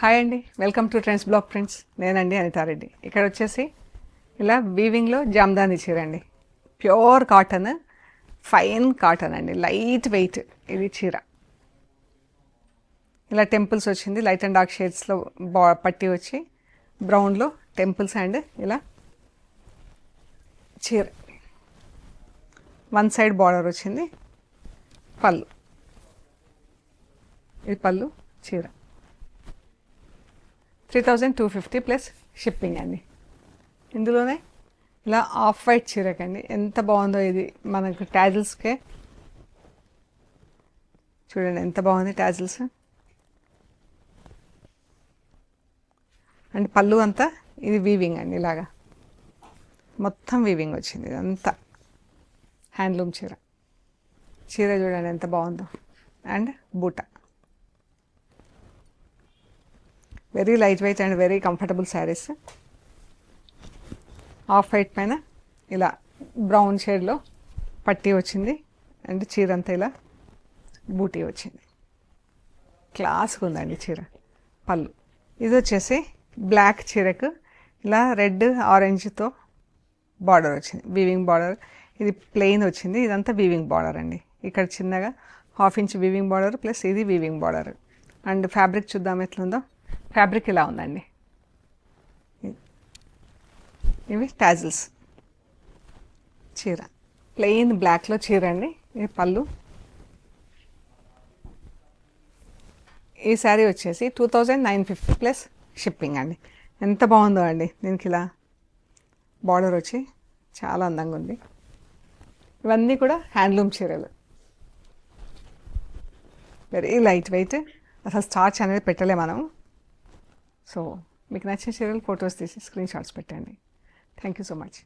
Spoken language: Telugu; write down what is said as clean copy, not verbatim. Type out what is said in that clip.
హాయ్ అండి, welcome to trends blog friends. నేనండి అనితారెడ్డి. ఇక్కడ వచ్చేసి ఇలా వీవింగ్లో జామ్దాని చీర అండి. ప్యూర్ కాటన్, ఫైన్ కాటన్ అండి, లైట్ వెయిట్. ఇది చీర ఇలా టెంపుల్స్ వచ్చింది, లైట్ అండ్ డార్క్ షేడ్స్లో పట్టి వచ్చి బ్రౌన్లో టెంపుల్స్ అండ్ ఇలా చీర వన్ సైడ్ బార్డర్ వచ్చింది. పళ్ళు, ఇది పళ్ళు చీర 3250 ప్లస్ షిప్పింగ్ అండి. ఇందులోనే ఇలా ఆఫ్ వైట్ చీరకండి, ఎంత బాగుందో ఇది. మనకు ట్యాజిల్స్కే చూడండి ఎంత బాగుంది ట్యాజిల్స్. అండ్ పళ్ళు అంతా ఇది వీవింగ్ అండి, ఇలాగా మొత్తం వీవింగ్ వచ్చింది. ఇదంతా హ్యాండ్లూమ్ చీర. చీర చూడండి ఎంత బాగుందో. అండ్ బూట, very light weight and very comfortable sarees. Off white పైన ఇలా బ్రౌన్ షేడ్లో పట్టీ వచ్చింది. అండ్ చీర అంతా ఇలా బూటీ వచ్చింది. క్లాస్గా ఉందండి చీర. పళ్ళు ఇది వచ్చేసి బ్లాక్ చీరకు ఇలా రెడ్ ఆరెంజ్తో బార్డర్ వచ్చింది, వీవింగ్ బార్డర్. ఇది ప్లెయిన్ వచ్చింది, ఇదంతా వీవింగ్ బార్డర్ అండి. ఇక్కడ చిన్నగా 1/2 ఇంచ్ వీవింగ్ బార్డర్ ప్లస్ ఇది వీవింగ్ బార్డర్. అండ్ ఫ్యాబ్రిక్ చూద్దాం ఎట్లుందో. ఫ్యాబ్రిక్ ఇలా ఉందండి. ఇవి టాజిల్స్. చీర ప్లెయిన్ బ్లాక్లో చీర అండి. ఇది పళ్ళు. ఈ శారీ వచ్చేసి 2950 ప్లస్ షిప్పింగ్ అండి. ఎంత బాగుందో అండి. దీనికి ఇలా బార్డర్ వచ్చి చాలా అందంగా ఉంది. ఇవన్నీ కూడా హ్యాండ్లూమ్ చీరలు, వెరీ లైట్ వెయిట్. అసలు స్టార్చ్ అనేది పెట్టలే మనం. సో మీకు నచ్చిన చీరలు ఫొటోస్ తీసి స్క్రీన్ షాట్స్ పెట్టండి. Thank you so much.